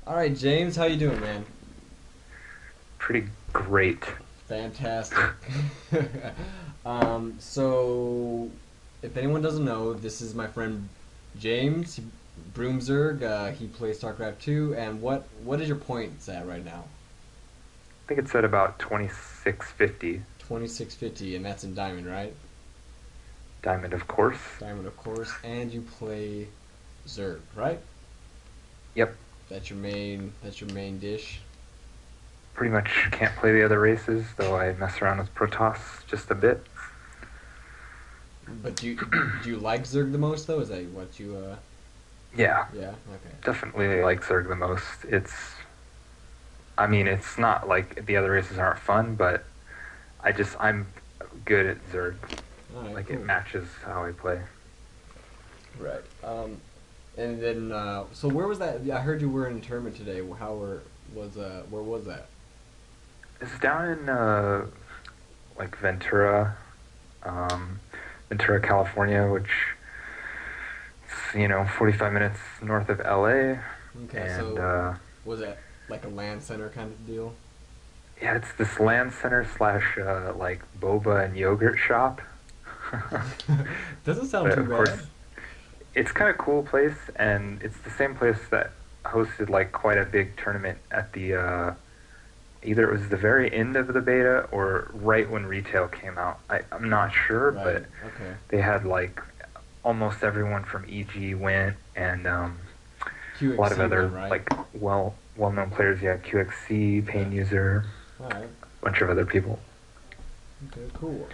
All right, James, how you doing, man? Pretty great. Fantastic. So if anyone doesn't know, this is my friend James Broomzerg. He plays StarCraft 2, and what is your points at right now? I think it's at about 2650. 2650, and that's in Diamond, right? Diamond, of course. Diamond, of course, and you play Zerg, right? Yep. That's your main dish. Pretty much can't play the other races, though I mess around with Protoss just a bit. But do you like Zerg the most though? Is that what you Yeah, yeah, okay. definitely like Zerg the most. I mean, it's not like the other races aren't fun, but I'm good at Zerg. All right, Like, it cool. matches how I play. Right. And then, so where was that? I heard you were in a tournament today. Where was that? It's down in, like, um, Ventura, California, which is, 45 minutes north of LA. Okay, And, so was that like a land center kind of deal? yeah, it's this land center slash, like, boba and yogurt shop. Doesn't sound But too of course, bad. it's kind of cool place, and it's the same place that hosted like quite a big tournament at the either it was the very end of the beta or right when retail came out. I'm not sure, Right. but Okay. they had like almost everyone from EG went, and a lot of QXC went other right. like well known players. Yeah, QXC, Yeah. Pain User, All right. a bunch of other people. Okay. Cool.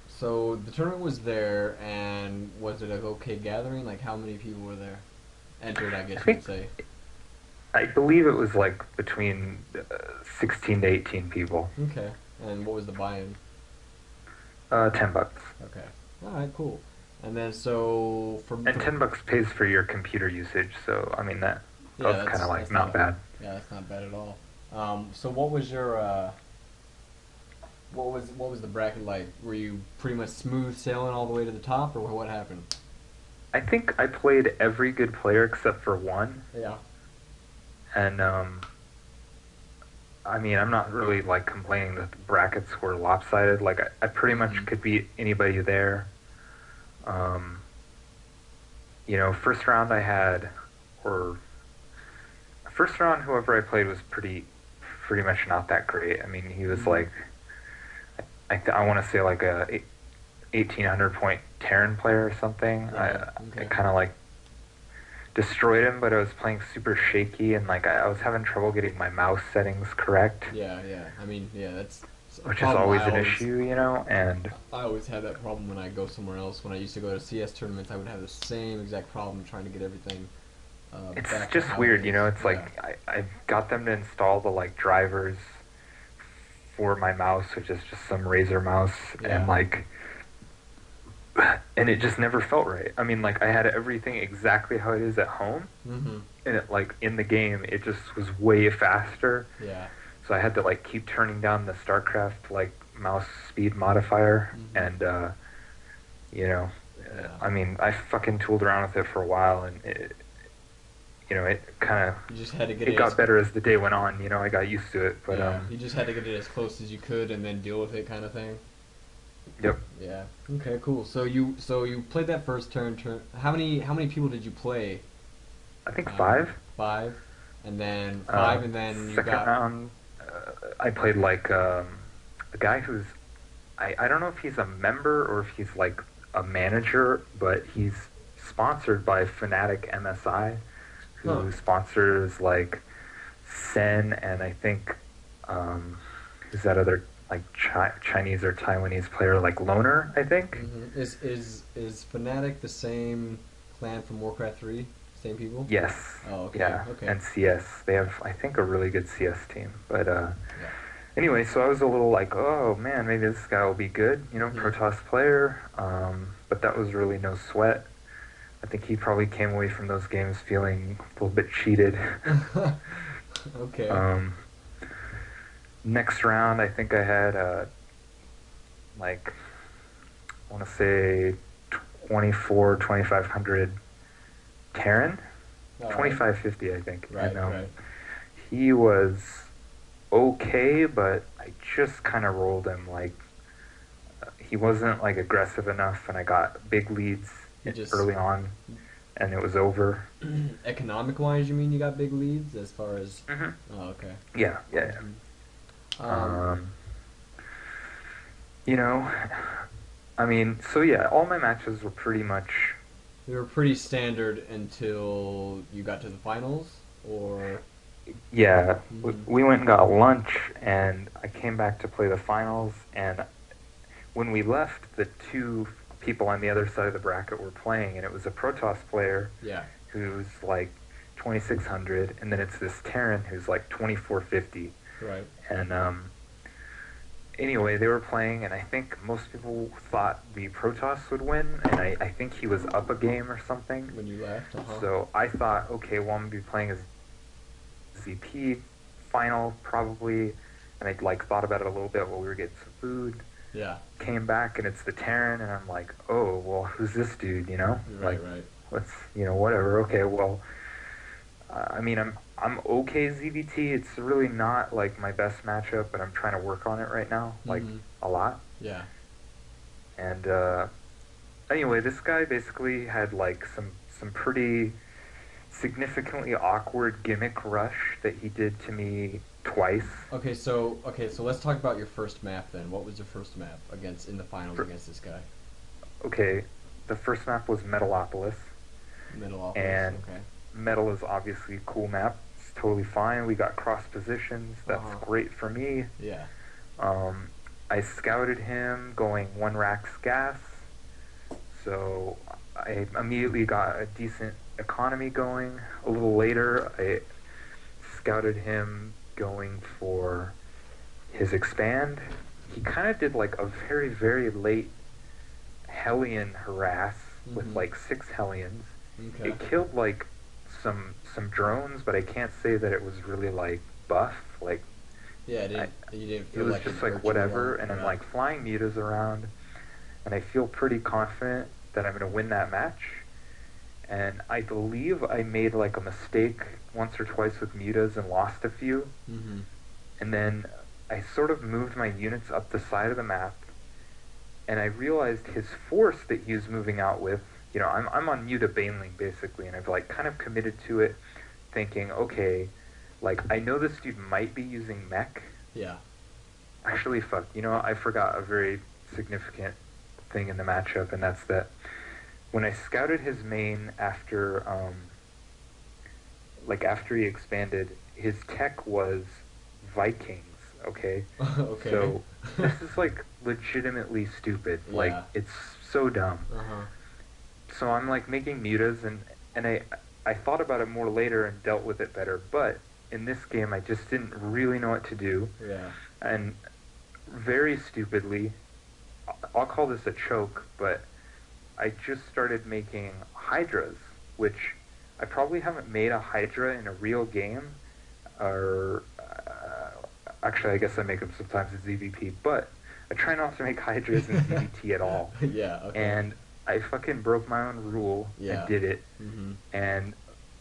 So the tournament was there, and was it a okay gathering? Like, how many people were there? Entered, I I guess you could think say. I believe it was like between 16 to 18 people. Okay. And what was the buy-in? $10. Okay. All right. Cool. And then so And for 10 bucks pays for your computer usage, so I mean that yeah, was kind of like that's not not bad. yeah, that's not bad at all. So what was the bracket like? Were you pretty much smooth sailing all the way to the top, or what happened? I think I played every good player except for one, Yeah. and I mean I'm not really like complaining that the brackets were lopsided. Like I pretty much Hmm. could beat anybody there. Um, first round I had, or first round whoever I played was pretty much not that great. I mean he was Hmm. like I want to say like a 1800 point Terran player or something. Right. I Okay. kind of like destroyed him, but I was playing super shaky, and like I was having trouble getting my mouse settings correct, Yeah. Yeah. I mean, yeah, that's a which is problem. always an issue. And I always had that problem when I go somewhere else. When I used to go to CS tournaments, I would have the same exact problem trying to get everything it's back to just how it weird, is. it's Yeah. like I got them to install the like drivers for my mouse, which is just some Razer mouse, and Yeah. like and it just never felt right. I mean, like I had everything exactly how it is at home, Hmm. and it like in the game it just was way faster. Yeah. So I had to like keep turning down the StarCraft like mouse speed modifier, Hmm. and you know, Yeah. I mean, I fucking tooled around with it for a while, and it kind of You just had to get it it as got better as the day went on. I got used to it, but yeah. You just had to get it as close as you could and then deal with it, kind of thing. yep, Yeah. Okay. Cool. So you played that first turn. How many people did you play? I think five. Five, and then Uh, five, and then you Second got round, I played like a guy who's I don't know if he's a member or if he's like a manager, but he's sponsored by Fnatic MSI, huh. who sponsors like Sen, and I think who's that other like Chinese or Taiwanese player like Loner, I think. Is Fnatic the same clan from Warcraft 3? Same people? Yes, Oh, okay. yeah, Okay. and CS. They have I think a really good CS team, but Yeah. anyway, so I was a little like, oh man, maybe this guy will be good, Hmm. Protoss player. But that was really no sweat. I think he probably came away from those games feeling a little bit cheated. Okay. um, Next round, I think I had like I want to say 2500 Terran, All right. 2550, I think, Right. and Right. He was okay, but I just kind of rolled him. Like, he wasn't like aggressive enough, and I got big leads You just early on, and it was over. economic wise, you mean you got big leads as far as? Hmm. Oh, okay. Yeah, yeah, yeah. Um, You know, I mean, so yeah, all my matches were pretty much. they were pretty standard until you got to the finals, or. Yeah, Mhm. we went and got lunch, and I came back to play the finals. And when we left, the two people on the other side of the bracket were playing, and it was a Protoss player Yeah. who's like 2600, and then it's this Terran who's like 2450. Right. And anyway, they were playing, and I think most people thought the Protoss would win, and I think he was up a game or something. When you left. Uh huh. So I thought, okay, well, I'm gonna be playing as ZP final probably, and I like thought about it a little bit while we were getting some food. Yeah. Came back and it's the Terran, and I'm like, oh, well, who's this dude? You know, Right. like, Right. let's, whatever. Okay, well, I mean, I'm okay ZVT. It's really not like my best matchup, but I'm trying to work on it right now, like Mhm. a lot. Yeah. And anyway, this guy basically had like some pretty significantly awkward gimmick rush that he did to me twice. Okay, so let's talk about your first map then. What was your first map against in the finals For, against this guy? okay, the first map was Metalopolis, Metalopolis. and Okay. Metal is obviously a cool map. It's totally fine. We got cross positions. Uh That's huh. great for me. Yeah. Um, I scouted him going one racks gas, so I immediately got a decent economy going. A little later, I scouted him going for his expand. He kind of did like a very, very late Hellion harass with Mhm. like 6 Hellions. Okay. It killed like some drones, but I can't say that it was really like buff. Like Yeah. I, You didn't it feel was like it just like hurt you a whatever, lot. and I'm Yeah. like flying mutas around, and I feel pretty confident that I'm gonna win that match. And I believe I made like a mistake once or twice with mutas and lost a few, Mhm. and then I sort of moved my units up the side of the map, and I realized his force that he was moving out with. I'm on Muta Baneling basically, and I've like kind of committed to it, thinking, okay, like I know this dude might be using mech. Yeah. Actually, fuck, I forgot a very significant thing in the matchup, and that's that when I scouted his main after he expanded, his tech was Vikings. Okay, Okay. so this is like legitimately stupid. Like Yeah. it's so dumb. Uh huh. So I'm like making mutas, and I thought about it more later and dealt with it better. But in this game, I just didn't really know what to do, Yeah. and very stupidly, I'll call this a choke, but I just started making hydras, which I probably haven't made a hydra in a real game, or actually, I guess I make them sometimes in ZVP, but I try not to make hydras in ZVT at all. Yeah. Okay. And I fucking broke my own rule and Yeah. did it. Mhm. And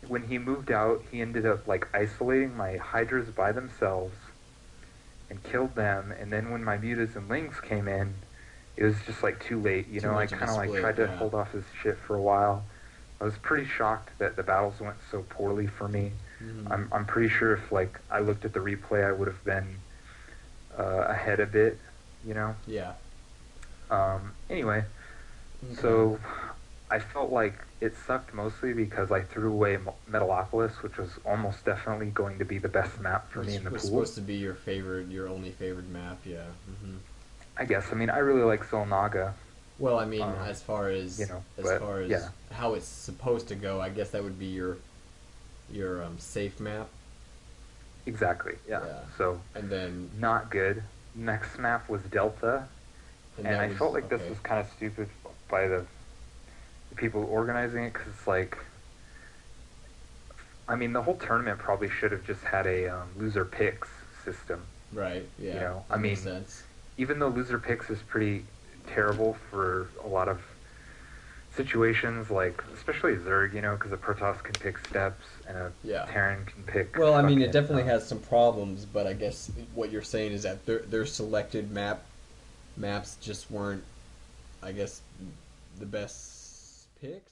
when he moved out, he ended up like isolating my hydras by themselves and killed them. And then when my mutas and lings came in, it was just like too late. Too I much of a kind of like split. tried to Yeah. hold off his shit for a while. I was pretty shocked that the battles went so poorly for me. Mhm. I'm pretty sure if like I looked at the replay, I would have been ahead a bit. You know. Yeah. Anyway, Okay. so I felt like it sucked mostly because I threw away Metalopolis, which was almost definitely going to be the best map for me in the was pool. supposed to be your favorite, your only favorite map. Yeah. Mhm. I guess. I mean, I really like Solnaga. Well, I mean, Um, as but far as yeah, how it's supposed to go, I guess that would be your safe map. exactly. Yeah. Yeah. So And then not good. Next map was Delta, and that I was felt like this okay. was kind of stupid by the people organizing it because it's like, I mean, the whole tournament probably should have just had a loser picks system. Right. Yeah. I That makes mean, sense. even though loser picks is pretty terrible for a lot of situations like, especially Zerg, you know, because a Protoss can pick steps and a Yeah. Terran can pick Well, I mean, it fucking. definitely has some problems, but I guess what you're saying is that their selected maps just weren't, I guess, the best picks.